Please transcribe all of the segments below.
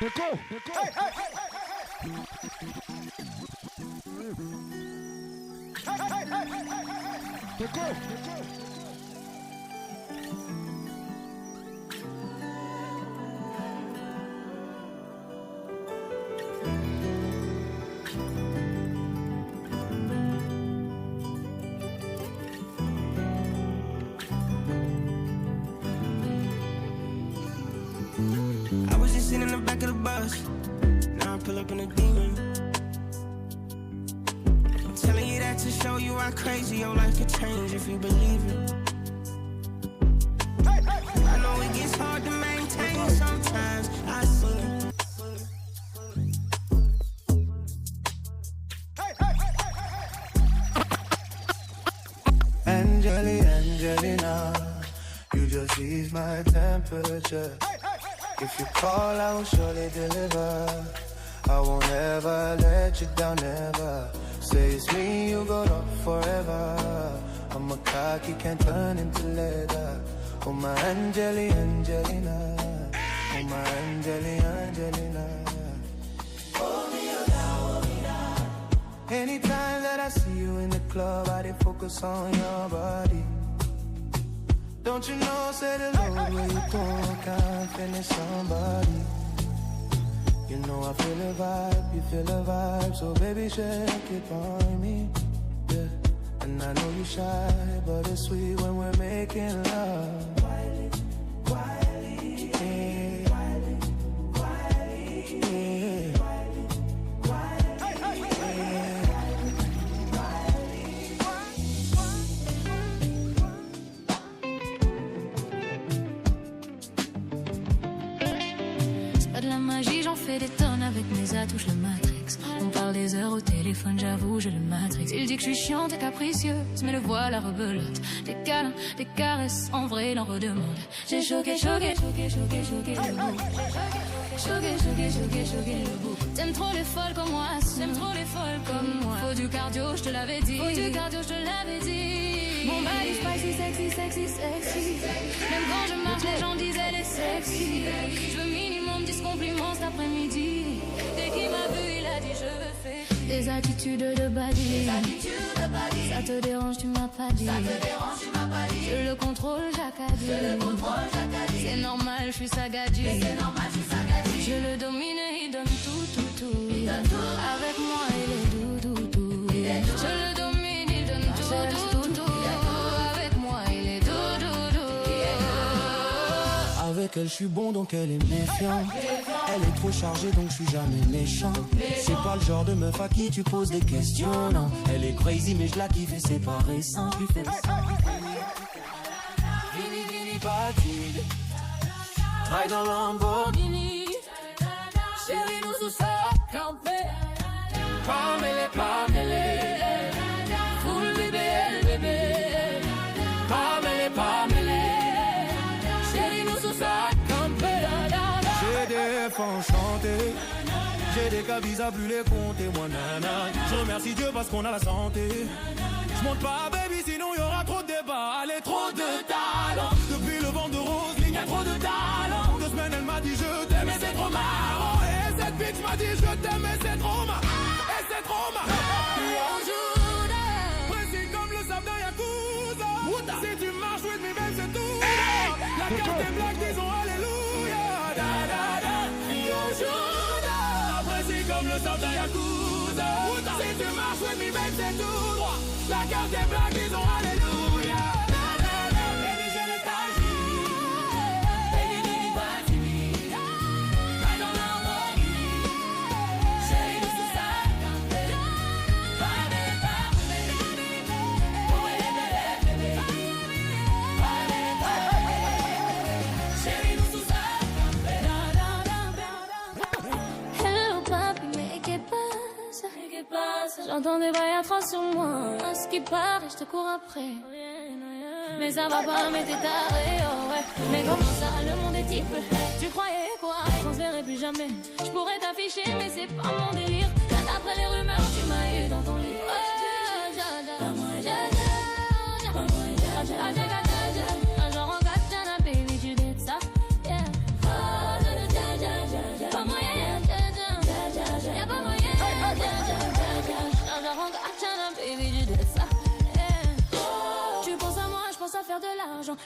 I was just sitting in the back of the bus. Now I pull up in a demon. I'm telling you that to show you how crazy your life could change if you believe it. I know it gets hard to maintain sometimes. I see it. Angelina, you just ease my temperature. If you call, I will surely deliver. I won't ever let you down, never. Say it's me, you go up forever. I'm a cock, you can't turn into leather. Oh my Angelina. Oh my Angelina. Hold me down. Anytime that I see you in the club, I did focus on your body. Don't you know, say the Lord where you go, can't finish somebody. You know I feel a vibe, you feel a vibe, so baby shake it on me, yeah. And I know you shy, but it's sweet when we're making love. Quietly, quietly, yeah. Quietly, quietly, yeah. De la magie, j'en fais des tonnes avec mes atouches, le Matrix. On parle des heures au téléphone, j'avoue, je le Matrix. Il dit que je suis chiante et capricieuse, mais le voilà rebelote. Des câlins, des caresses, en vrai, il en redemande. J'ai choqué le bout. Choqué le bout. T'aimes trop les folles comme moi, comme moi. Faut du cardio, je te l'avais dit. Mon body spicy, sexy. Même quand je marche, les gens disent elle est sexy. Je veux minimum 10 compliments cet après-midi. Dès qu'il m'a vu, il a dit je veux faire des attitudes de body. Ça te dérange, tu m'as pas dit. Je le contrôle, j'accadie. C'est normal, je suis sagadi. Je le domine et il donne tout. Avec moi, il est doudou. Je le domine, il donne tout. Avec moi, il est doudou. Avec elle, je suis bon, donc elle est méfiante. Elle est trop chargée, donc je suis jamais méchant. C'est pas le genre de meuf à qui tu poses des questions, non. Elle est crazy, mais je la kiffe et c'est pas récent. Je lui fais Vini, pas timide. Ride dans Lamborghini. Chérie, nous sous ça, campé. Pamela. Full bébé. Pamela. Chérie, nous sous ça, campé. J'ai des fonds chantés. J'ai des cabis à plus les compter, moi nana. Je remercie Dieu parce qu'on a la santé. Je monte pas baby, sinon y aura trop de débats. Allez, trop de talent. Depuis le vent de Roselyne, y'a trop de talent. 2 semaines elle m'a dit je t'aime et c'est trop marrant. Et cette bitch m'a dit je t'aime et c'est trop marrant. Et c'est trop marrant. Précis comme le sable d'un Yakuza. Si tu marches with me, même c'est tout. La carte est black, disons alléluia. Précis comme le sable d'un Yakuza. Si tu marches with me, même c'est tout droit. La carte est black, disons alléluia. Baby, je l'ai taillé. Baby, pas timide. Ride dans Lamborghini. Chérie, nous sous ça, campé. Pamela. Oh, elle est belle, bébé. Chérie, nous sous ça, campé. Hello papi, mais qu'est-ce qui passe? J'entends des bails atroces sur moi. À ce qui paraît, je te cours après. Mais ça va pas, mais t'es taré, oh ouais. Mais comment ça, le monde est type? Tu croyais quoi? Qu'on se verrait plus jamais. Je pourrais t'afficher, mais c'est pas mon délire. D'après les rumeurs, tu m'as eu dans ton lit. Un genre en katana, baby, tu dis ça. Yeah. Pas moyen.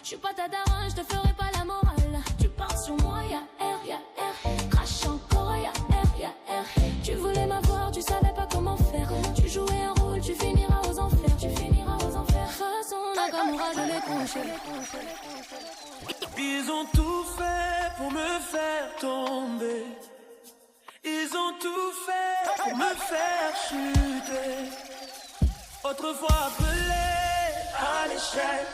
Je suis pas ta daronne, je te ferai pas la morale. Tu parles sur moi, y'a R. Crache encore, y'a R. Tu voulais m'avoir, tu savais pas comment faire. Tu jouais un rôle, tu finiras aux enfers. Façon Nakamura, je l'ai couché. Ils ont tout fait pour me faire tomber. Ils ont tout fait pour me faire chuter. Autrefois appelé à l'échec.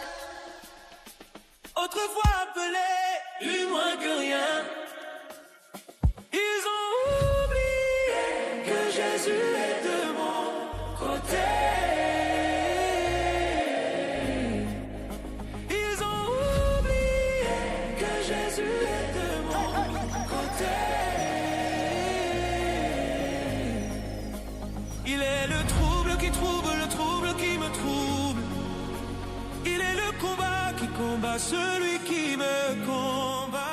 Autrefois appelé plus moins que rien. Ils ont oublié que Jésus est de mon côté. Ils ont oublié que Jésus est de mon côté. Il est le trouble qui trouble, le trouble qui me trouble. Il est le combat qui combat celui qui me combat.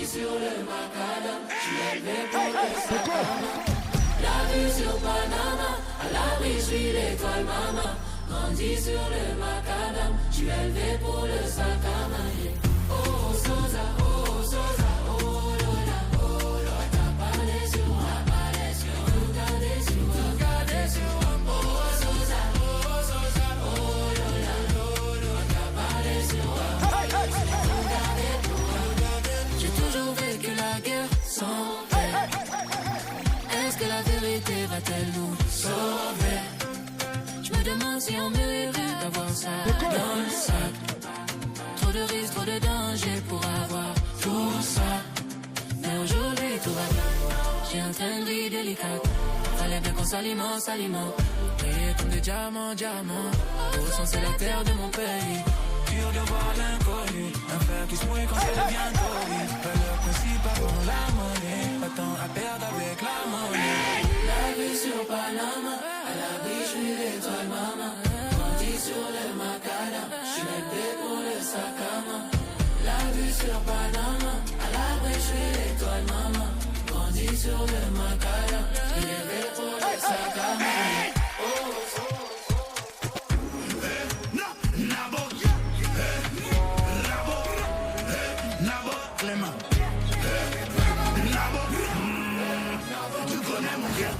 Sur le macadam, je suis élevé pour le sacrament. La vue sur Panama, à l'abri, je suis l'étoile maman. Grandi sur le macadam, je suis élevé pour le sacrament. Oh Sosa, oh Lola, t'as parlé sur moi, tout gardé sur moi, oh Sosa, oh Lola, t'as parlé sur moi, tout gardé pour moi. J'ai toujours vécu la guerre sans paix. Est-ce que la vérité va-t-elle nous sauver? Je me demande si on mérite d'avoir ça dans le sac. Trop de risques, trop de dangers pour avoir tout ça. Mais aujourd'hui tout va bien. J'ai un train de vie délicat. Fallait bien qu'on s'alimente. Payé comme des diamants. Au sens c'est la terre de mon pays. Dur de voir l'inconnu, un fer qui se mouille quand ça devient connu. Valeur principale pour la monnaie, pas tant à perdre avec la monnaie. La vue sur Panama, à l'abri je suis l'étoile maman. Grandi sur le macadam, je suis élevé pour le sacrament. La vue sur Panama, à l'abri je suis l'étoile maman. Grandi sur le macadam, je suis élevé pour le sacrament.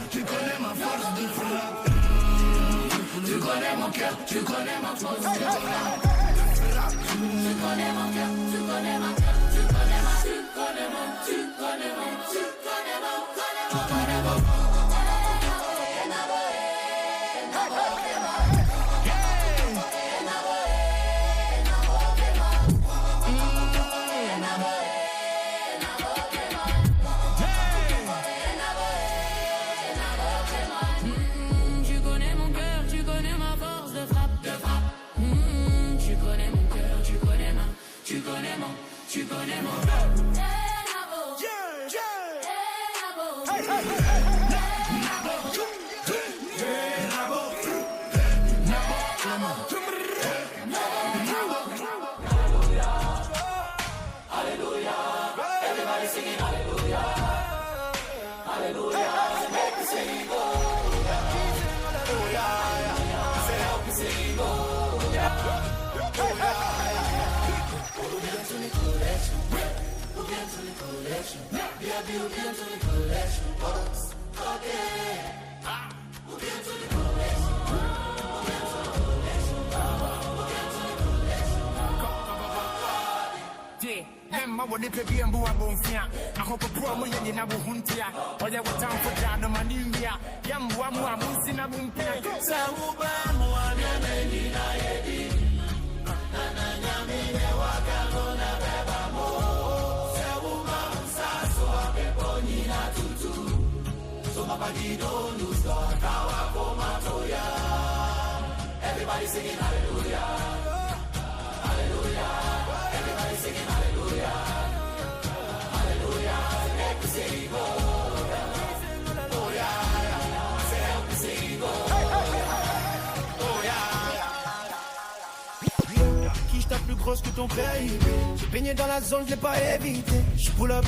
Tu connais ma force de frappe. Tu connais mon cœur, tu connais ma force de frappe. Tu connais mon cœur, tu connais ma cœur, tu connais ma, tu connais mon, tu connais mon, tu connais mon, tu connais mon. Tu connais mon Everybody singing hallelujah, hallelujah. Make me sing, oh, hallelujah. Say help me sing, oh, I would if you and Bua Bonfia. I hope a promo in Abu Huntia, or there was time for Jana Manivia. Yamwa Musina Bumpia. Sabuba, Moana, everybody singing hallelujah, hallelujah. Everybody singing hallelujah, hallelujah. Make me sing, oh. grosse que ton PIB. J'ai baigné dans la zone, je l'ai pas évité. Je pull up,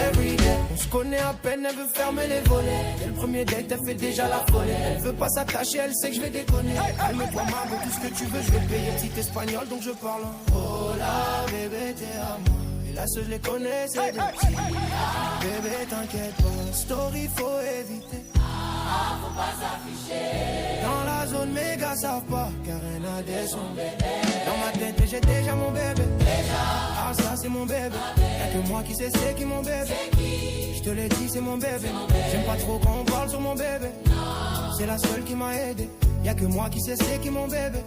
everyday. On se connaît à peine, elle veut fermer les volets. Dès le premier date, elle fait déjà la folie. Elle veut pas s'attacher, elle sait que je vais déconner. Calme-toi, maman, tout ce que tu veux, je vais te payer. Petit espagnol, donc je parle. Oh là, bébé, t'es à moi. Et là, ceux je les connais, c'est des petits. Bébé, t'inquiète pas, story, faut éviter. Faut pas s'afficher. Dans la zone, mes gars savent pas, car elle a des sons. Dans ma tête, j'ai déjà mon bébé. Ah, ça, c'est mon bébé. Y'a que moi qui sais, c'est qui mon bébé. Je te l'ai dit, c'est mon bébé. J'aime pas trop quand on parle sur mon bébé. C'est la seule qui m'a aidé. Y'a que moi qui sais, c'est qui mon bébé.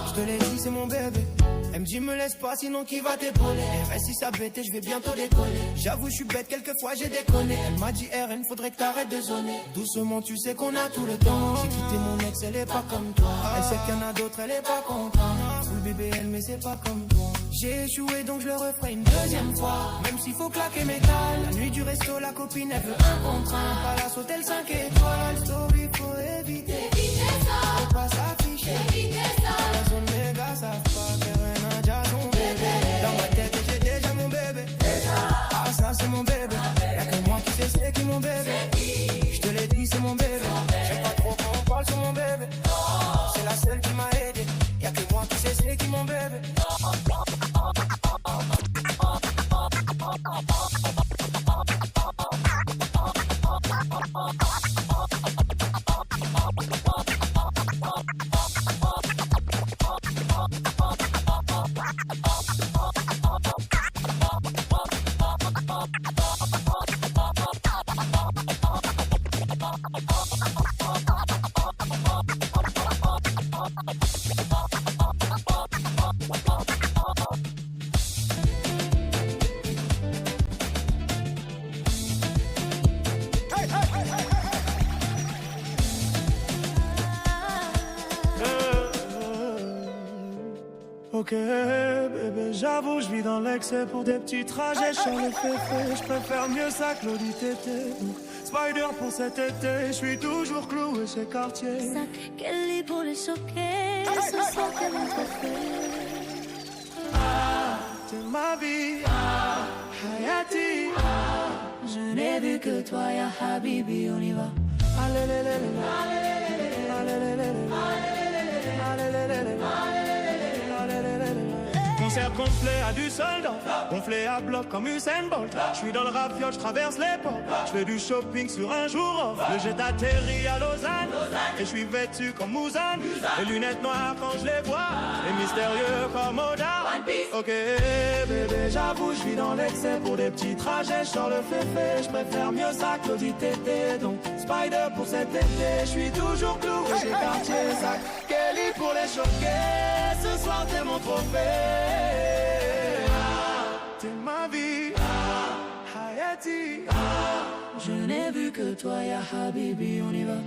Je te l'ai dit, c'est mon bébé. Elle me dit me laisse pas sinon qui va t'épauler. RS si ça bête et je vais bientôt décoller. J'avoue je suis bête quelquefois j'ai déconné. Elle m'a dit RN faudrait que t'arrêtes de zoner. Doucement tu sais qu'on a tout le temps. J'ai quitté mon ex elle est pas comme toi. Elle sait qu'il y en a d'autres elle est pas contente. Full BBL mais c'est pas comme toi. J'ai échoué donc je le referai une deuxième fois. Même s'il faut claquer métal. La nuit du resto la copine elle veut un contre un. Palace hôtel 5 étoiles. Story faut éviter. Faut pas s'afficher. La zone méga savent pas que dans ma tête j'ai déjà mon bébé. Ah ça c'est mon bébé. Y'a que moi qui sais c'est qui mon bébé. Je te l'ai dit c'est mon bébé. J'aime pas trop quand on parle sur mon bébé. C'est la seule qui m'a aidé. Y'a que moi qui sais c'est qui mon bébé. Ok bébé j'avoue je vis dans l'excès pour des petits trajets. Je le fait, je préfère mieux ça que l'audit été. Spider pour cet été, je suis toujours cloué chez Cartier. Sac Kelly pour les choquer, ce soir qu'elle m'a trophée. Ah, t'es ma vie, Hayati. Je n'ai vu que toi ya Habibi, on y va. Allez, allez, allez, allez, allez, allez, allez, allez. Concert complet à du soldat, gonflé à bloc comme Usain Bolt. Je suis dans le rap, je traverse les ports. Je fais du shopping sur un jour off. Le jet atterrit à Lausanne, et je suis vêtu comme Mouzane. Les lunettes noires quand je les vois, et mystérieux comme Oda. Ok bébé j'avoue je vis dans l'excès pour des petits trajets. Je sors le féfé, je préfère mieux ça que l'audit été. Donc Spider pour cet été, je suis toujours cloué chez Cartier. Sac Kelly pour les choquer, ce soir t'es mon trophée. T'es ma vie, Hayati. Je n'ai vu que toi ya Habibi, on y va.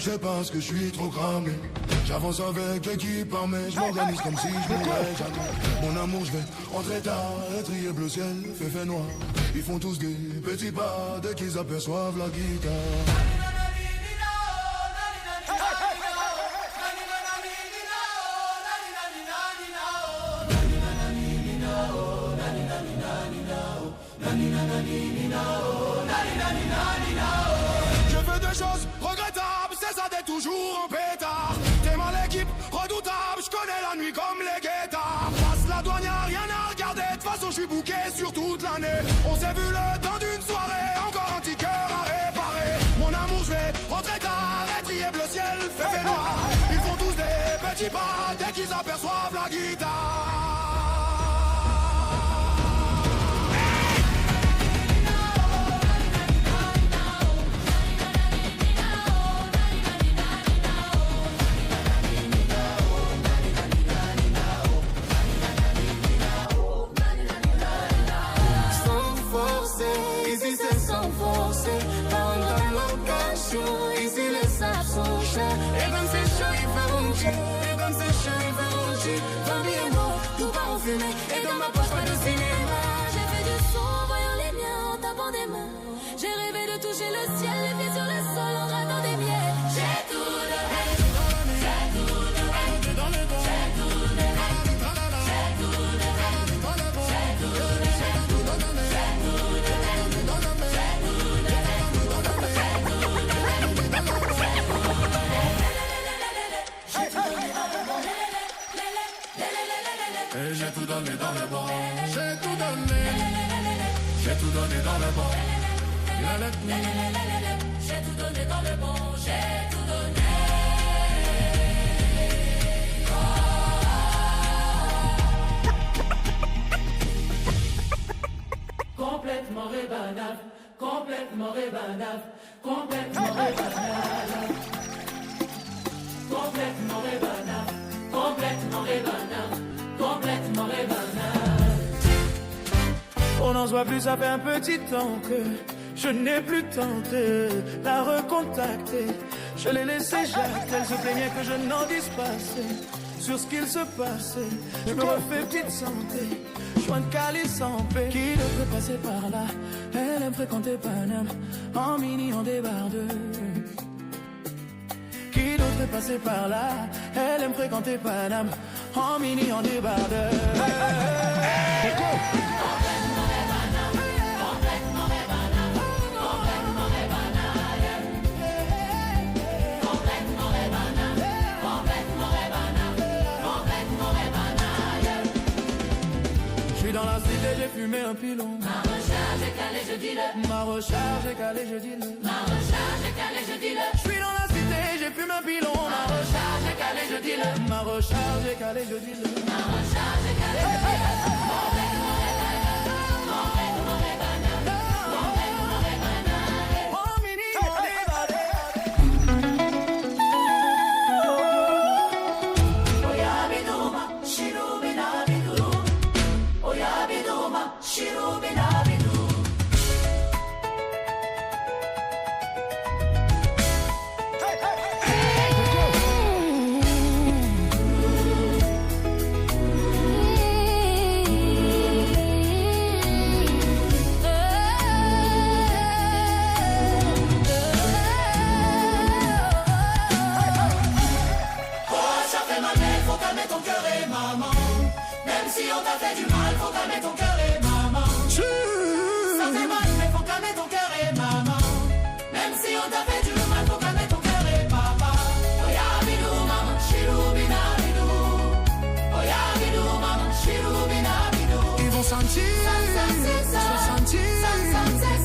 Je pense que je suis trop cramé. J'avance avec l'équipe armée, je m'organise comme si je mourrais jamais. Mon amour, je vais rentrer tard, étrier bleu ciel, fait noir. Ils font tous des petits pas dès qu'ils aperçoivent la guitare. Je veux deux choses regrettables, c'est ça d'être toujours en pétard. T'es mal l'équipe, redoutable, je connais la nuit comme les guettards. Passe la douane, y'a rien à regarder, de toute façon je suis bouqué sur toute l'année. On s'est vu le temps d'une soirée, encore un petit cœur à réparer. Mon amour, je vais rentrer tard, et trier bleu ciel, fait noir. Ils font tous des petits pas dès qu'ils aperçoivent la guitare. Et comme c'est chaud, il fait rouger. Et comme c'est chaud, il fait rouger. Bambi et moi, tout part en fumée. Et dans ma poche, pas de cinéma. J'ai fait du son en voyant les miens en tapant des mains. J'ai rêvé de toucher le ciel, les pieds sur le sol en grattant des miels. J'ai tout donné. J'ai tout donné. Dans le dos. J'ai tout donné. J'ai tout donné. J'ai tout donné. J'ai tout donné. J'ai tout donné. J'ai tout Et j'ai tout donné dans le bon. J'ai tout donné. J'ai tout donné dans le bon. J'ai tout donné dans le bon. J'ai tout donné. Complètement rébanable, complètement rébanable, complètement rébanable. Complètement rébanable, complètement rébanable, complètement rébanable. On n'en se voit plus, ça fait un petit temps que je n'ai plus tenté la recontacter. Je l'ai laissé jacter, elle se plaignait que je n'en dise pas assez sur ce qu'il se passait. Je me refais petite santé, joint de calice en paix. Qui devrait passer par là? Elle aime fréquenter Paname, en mini, en débardeur. Qui d'autre est passé par là? Elle aime fréquenter Paname, en mini, en débardeur. Dans la cité, j'ai fumé un pilon. Ma recharge est calée, je dis le. Ma recharge est calée, je dis le. Ma recharge est calée, je dis le. Je suis dans la cité, j'ai fumé un pilon. Ma recharge est calée, je dis le. Ma recharge est calée, je dis le. Ma recharge est calée, je dis le. Complètement rébanable, complètement rébanable, complètement rébanable. Oh, mini, on débardé. Oya biduma, shirubina bidu. Oya biduma, shirubina bidu. Si on t'a fait du mal, faut calmer ton cœur et maman. Ça fait mal, mais faut calmer ton cœur et maman. Même si on t'a fait du mal, faut calmer ton cœur et papa. Oya bidou maman, shirubina bidou. Oya bidou maman, shirubina bidou. Ils vont sentir, ça sentir,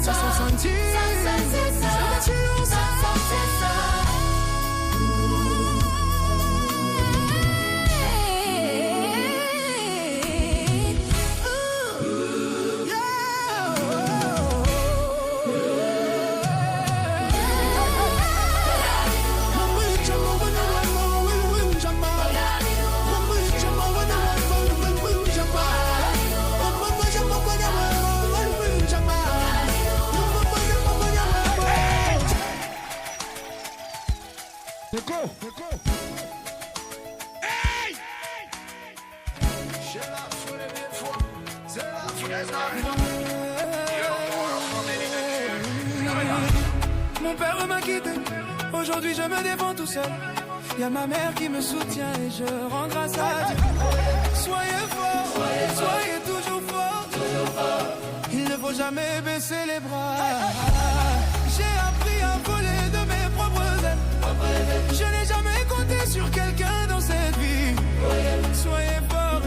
ça sentir, Mon père m'a quitté, aujourd'hui je me défends tout seul. Y'a ma mère qui me soutient et je rends grâce à Dieu. Soyez forts, soyez toujours forts. Il ne faut faut jamais baisser les bras. J'ai appris à voler de mes propres ailes. Je n'ai jamais compté sur quelqu'un dans cette vie. Soyez forts.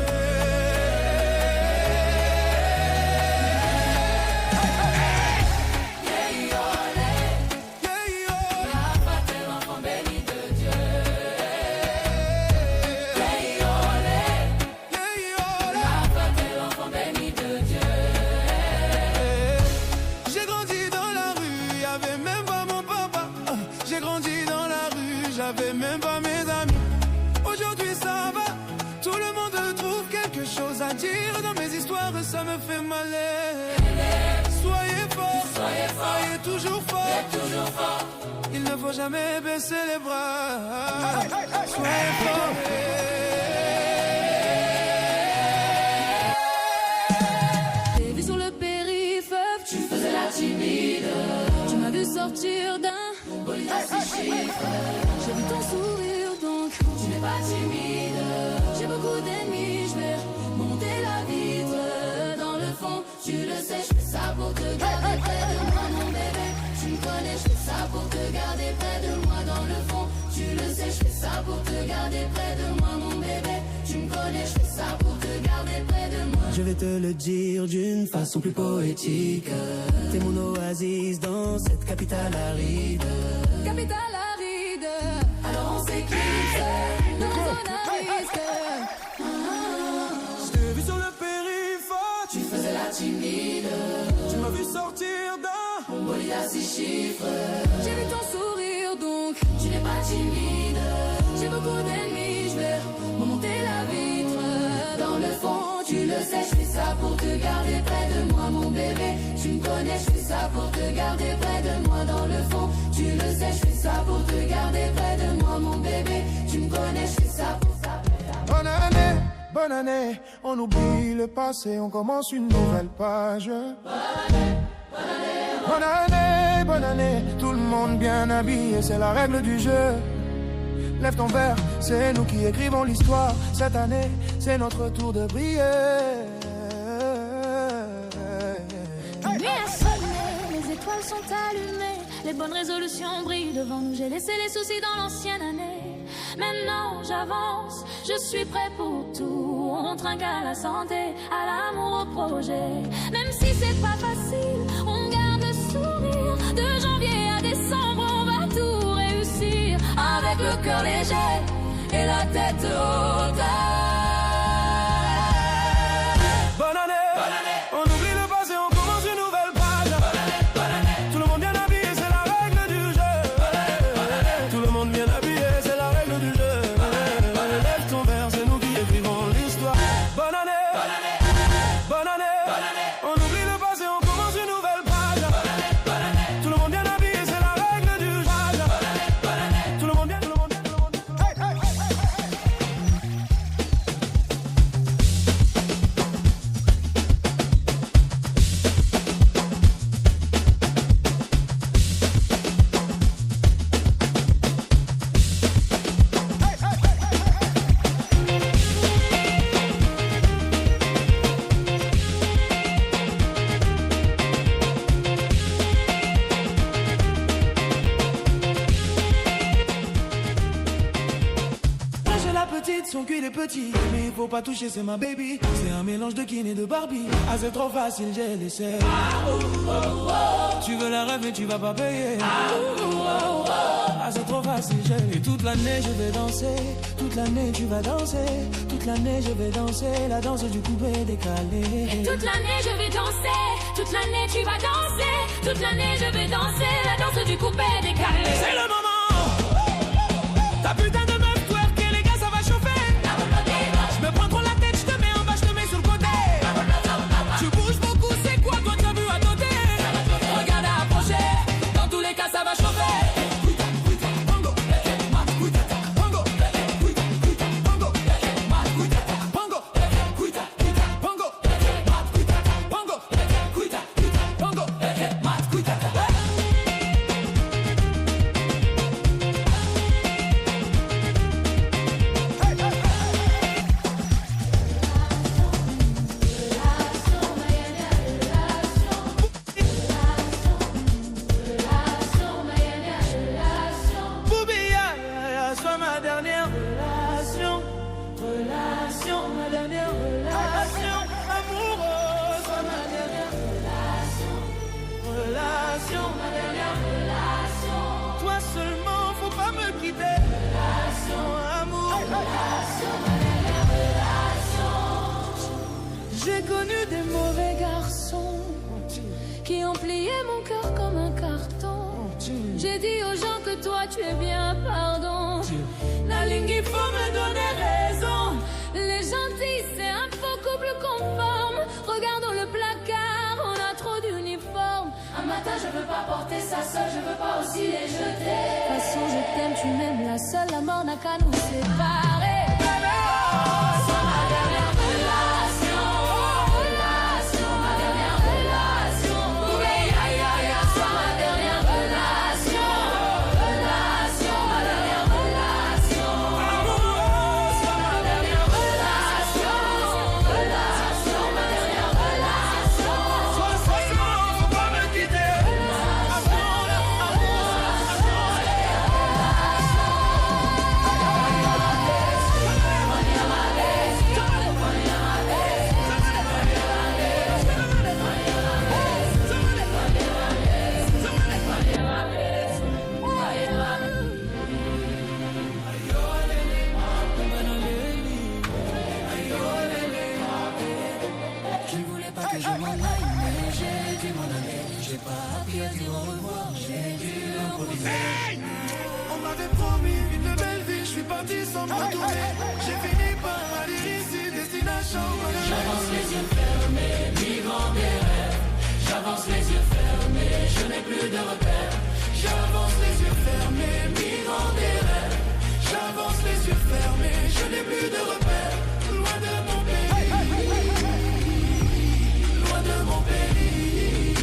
J'avais même pas mes amis. Aujourd'hui ça va, tout le monde trouve quelque chose à dire. Dans mes histoires ça me fait mal. Soyez forts, soyez toujours forts. Il ne faut jamais baisser les bras. Soyez forts. T'es vu sur le périph', tu faisais la timide. Tu m'as vu sortir d'un bolide à 6 chiffres. J'ai vu ton sourire donc tu n'es pas timide. J'ai beaucoup d'ennemis, je vais monter la vitre. Dans le fond, tu le sais, je fais ça pour te garder près de moi mon bébé. Tu me connais, je fais ça pour te garder près de moi. Dans le fond, tu le sais, je fais ça pour te garder près de moi mon bébé. Tu me connais, je fais ça pour te garder près de moi. Je vais te le dire d'une façon plus poétique. T'es mon oasis dans cette capitale aride. Capitale aride, alors on s'équipe dans la zone à risque. Je t'ai vu sur le périph', Tu faisais la timide. tu m'as vu sortir d'un Bolide à 6 chiffres. J'ai vu ton sourire donc tu n'es pas timide. J'ai beaucoup d'ennemis, je vais monter la vitre. Dans le fond, tu le sais, je fais ça pour te garder près de moi mon bébé. Tu me connais, je fais ça pour te garder près de moi. Dans le fond, tu le sais, je fais ça pour te garder près de moi mon bébé. Tu me connais, je fais ça pour ça. Bonne année, on oublie le passé, on commence une nouvelle page. Bonne année, tout le monde bien habillé, c'est la règle du jeu. Lève ton verre, c'est nous qui écrivons l'histoire. Cette année, c'est notre tour de briller. La nuit a sonné, les étoiles sont allumées. Les bonnes résolutions brillent devant nous. J'ai laissé les soucis dans l'ancienne année. Maintenant j'avance, je suis prêt pour tout. On trinque à la santé, à l'amour, au projet. Même si c'est pas facile, on garde le sourire. De janvier à décembre, on va tout réussir. Avec le cœur léger et la tête haute. Bonne année, on oublie le passé, on commence une nouvelle page. Tout le monde bien habillé, c'est la règle du jeu. Tout le monde bien habillé, c'est la règle du jeu. Lève ton verre, c'est nous qui écrivons l'histoire. Bonne année, on oublie le passé, on commence une nouvelle page. Tout le monde bien habillé, c'est la règle du jeu. Tout le monde bien. Son cul est petit, mais il faut pas toucher, c'est ma baby. C'est un mélange de Kin et de Barbie. Ah, c'est trop facile, j'ai laissé. Tu veux la rêve, mais tu vas pas payer. Ah, c'est trop facile, j'ai. Et toute l'année, je vais danser. Toute l'année, tu vas danser. Toute l'année, je vais danser. La danse du coupé décalé. Et toute l'année je vais danser, toute l'année tu vas danser, toute l'année je vais danser, la danse du coupé décalé. C'est le moment. Ta putain de meuf twerk, les gars, ça va chauffer. Je me prends trop la tête, je te mets en bas, je te mets sur le côté. Tu bouges beaucoup, c'est quoi toi t'as vu à côté? Regarde à approcher, dans tous les cas ça va chauffer. J'ai connu des mauvais garçons qui ont plié mon cœur comme un carton. J'ai dit aux gens que toi tu es bien, pardon. La ligne, il faut me donner raison. Les gentils, c'est un faux couple conforme. Regardons le placard, on a trop d'uniformes. Un matin je veux pas porter ça seul, je veux pas aussi les jeter. De toute façon je t'aime, tu m'aimes, la seule, la mort n'a qu'à nous séparer. Sois ma dernière relation, ma dernière relation. Oui, aïe, aïe, aïe, sois ma dernière relation, ma dernière relation. Sois ma dernière relation, ma dernière relation. Faut pas me quitter. Je ne voulais pas que je m'en aille, mais j'ai dû m'en aller. J'ai pas appris à dire au revoir, j'ai dû improviser. On m'avait promis une belle vie, je suis parti sans me retourner. J'ai fini par aller ici, destination. J'avance les yeux fermés, migrant des rêves. J'avance les yeux fermés, je n'ai plus de repères. J'avance les yeux fermés, migrant des rêves. J'avance les yeux fermés, je n'ai plus de repères. Loin de mon pays, loin de mon pays.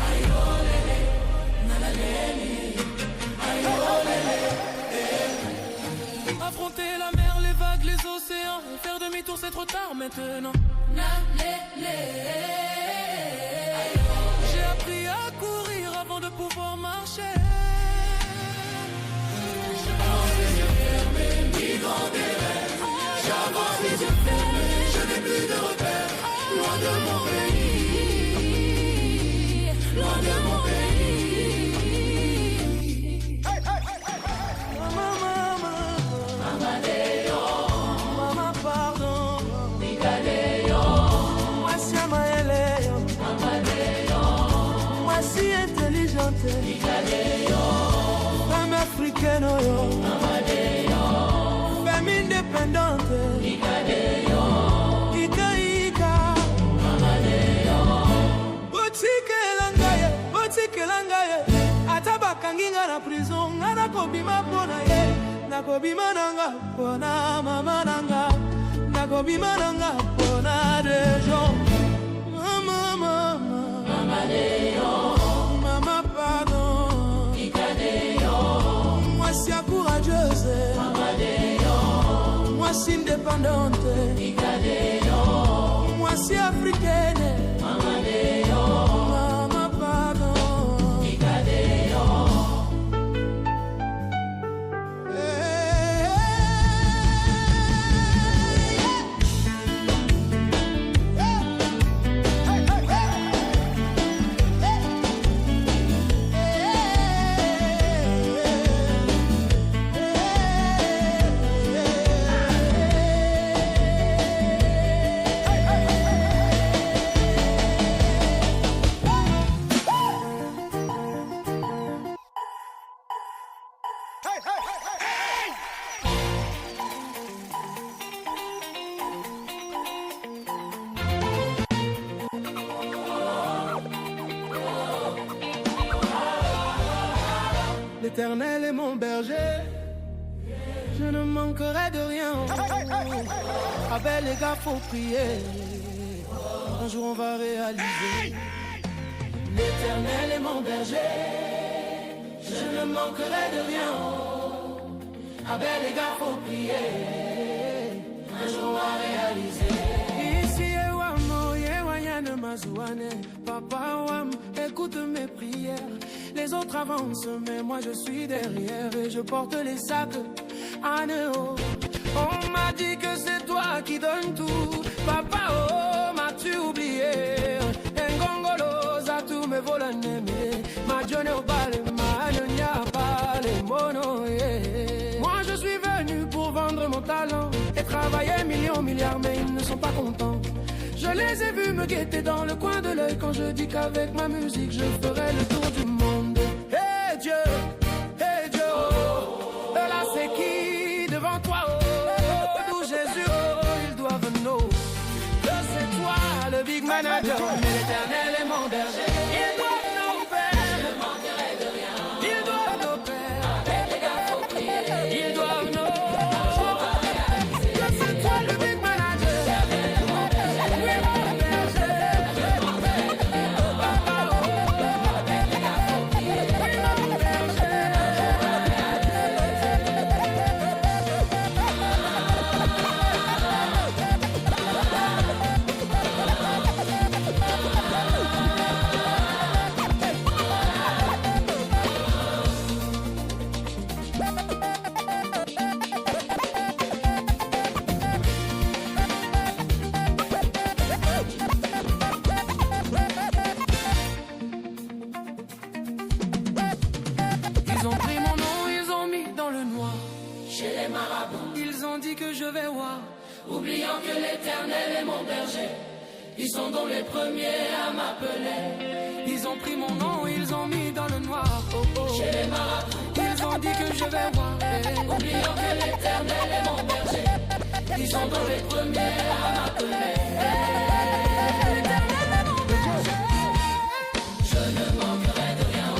Aïe oh lélé, nalalélé. Aïe oh lélé. Affronter la mer, les vagues, les océans. Faire demi-tour, c'est trop tard maintenant. J'ai appris à courir avant de pouvoir marcher. J'avance les yeux fermés, migrant des rêves. J'avance les yeux fermés, je n'ai plus de repères. Loin de mon pays, loin de mon pays. Amadeo, Mama, pardon. Nicadeo, Moi si amaeleo, Amadeo, moi si intelligente. Nicadeo, Femme africaine, yo. Amadeo, Femme indépendante. Nicadeo, Ika ika. Amadeo. Botike langaye. Atabakanginga na prison, ngana kobima pona ye. Nakobima nanga pona mama nanga. Nakobima nanga pona de gens. Mama, mama. Amadeo, Mama, pardon. Nicadeo, Moi si courageuse. Amadeo, Moi si indépendante. Nicadeo, Moi si africaine. Amadeo, Mama, pardon. Nicadeo. L'Éternel est mon berger, je ne manquerai de rien. Avec les gars, faut prier. Un jour on va réaliser. L'Éternel est mon berger, je ne manquerai de rien. Avec les gars, faut prier. Un jour on va réaliser. Ici Ewamo, Yewayane Mazouane. Papa Wam, écoute mes prières. Les autres avancent, mais moi je suis derrière. Et je porte les sacs à Néo. On m'a dit que c'est toi qui donnes tout. Papa, oh, m'as-tu oublié? Ngongolo, za tout me volaneme. Ma journée au bal, ma nya pas les mono. Moi milliards, mais ils ne sont pas contents. Je les ai vus me guetter dans le coin de l'œil quand je dis qu'avec ma musique je ferai le tour du monde. Hey Dieu, oh, là c'est qui devant toi, oh, d'où Jésus, oh, ils doivent know que c'est toi le big manager, mais l'Éternel est mon berger. Ils doivent nos pères, je ne manquerai de rien. Ils doivent nos pères, avec les gars faut prier. Ils doivent know que c'est toi le big manager. Oui, mon berger, je ne manquerai de rien. Papa, oh, avec les gars faut prier. Oui, mon berger. Ils ont pris mon nom, ils ont mis dans le noir. Chez les marabouts, ils ont dit que je vais voir. Oubliant que l'Éternel est mon berger. Ils sont donc les premiers à m'appeler. Ils ont pris mon nom, ils ont mis dans le noir. Oh, oh. Chez les marabouts, ils ont dit que je vais voir. Oubliant que l'Éternel est mon berger. Ils sont donc les premiers à m'appeler. L'Éternel est mon berger. Je ne manquerai de rien.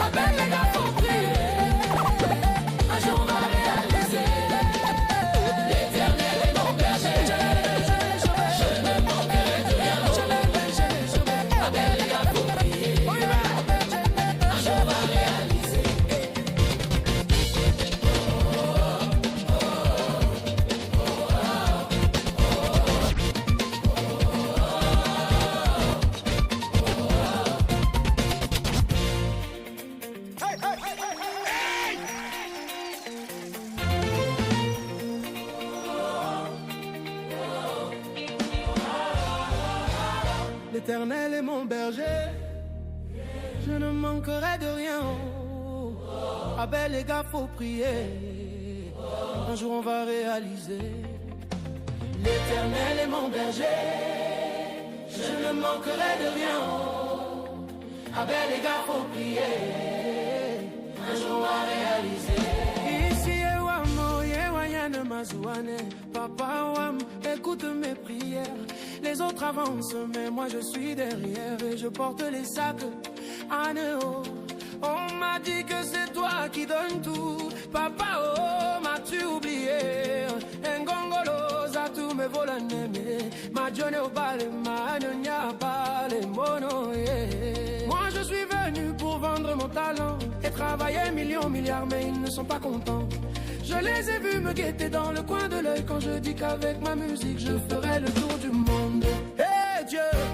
Appelle les gars pour prier. Un jour on va réaliser. L'Éternel est mon berger. Je ne manquerai de rien. Appelle les gars pour prier. Un jour on va réaliser. L'Éternel est mon berger, je ne manquerai de rien. Ah ben les gars, faut prier. Un jour on va réaliser. L'Éternel est mon berger, je ne manquerai de rien. Ah ben les gars, faut prier. Un jour on va réaliser. Ici Ewamo, Yewayane Mazouane, Papa Wam, écoute mes prières. Les autres avancent, mais moi je suis derrière et je porte les sacs à Néo. On m'a dit que c'est toi qui donnes tout. Papa, oh, m'as-tu oublié? Ngongolo, za tu me volaneme. Ma journée au balai, ma nyonya balai, mono, yeah. Moi je suis venu pour vendre mon talent et travailler millions, milliards, mais ils ne sont pas contents. Je les ai vus me guetter dans le coin de l'œil quand je dis qu'avec ma musique je ferai le tour du monde. Hey Dieu, oh,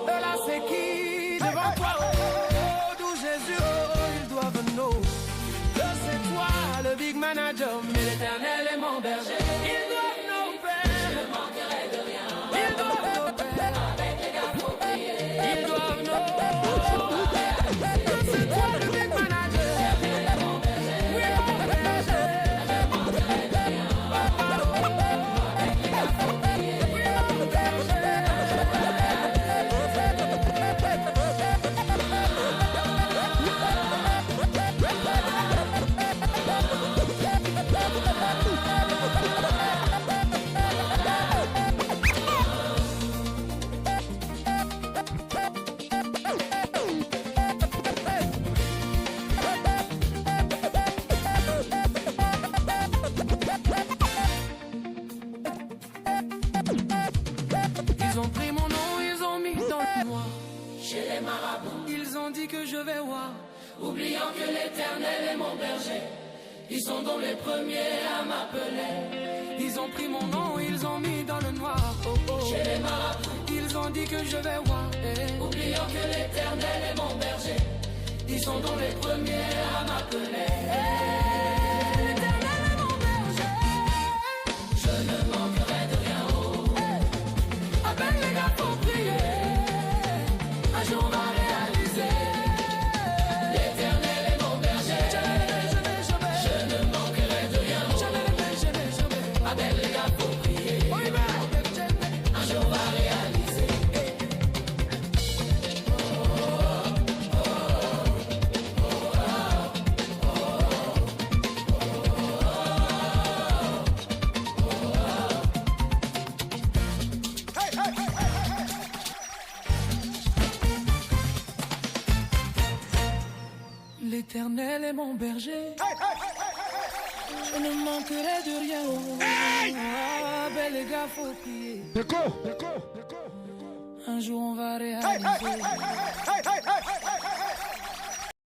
là c'est qui devant toi, oh, d'où Jésus, oh, ils doivent know que c'est toi le big manager, mais l'Éternel est mon berger. Ils doivent nos pères, je ne manquerai de rien. Ils doivent nos pères, avec les gars faut prier. Ils doivent know que c'est toi le big manager. Ils ont pris mon nom, ils ont mis dans le noir. Chez les marabouts, ils ont dit que je vais voir. Oubliant que l'Éternel est mon berger. Ils sont donc les premiers à m'appeler. Ils ont pris mon nom, ils ont mis dans le noir. Oh, oh. Chez les marabouts, ils ont dit que je vais voir. Oubliant que l'Éternel est mon berger. Ils sont donc les premiers à m'appeler. L'Éternel est mon berger. Je ne manquerai de rien. Appelle les gars pour prier. Un jour on va réaliser. L'Éternel est mon berger. Je ne manquerai de rien. l'Éternel est mon berger. Je ne manquerai de rien. Ah, ben les gars, faut prier. Un jour on va réaliser.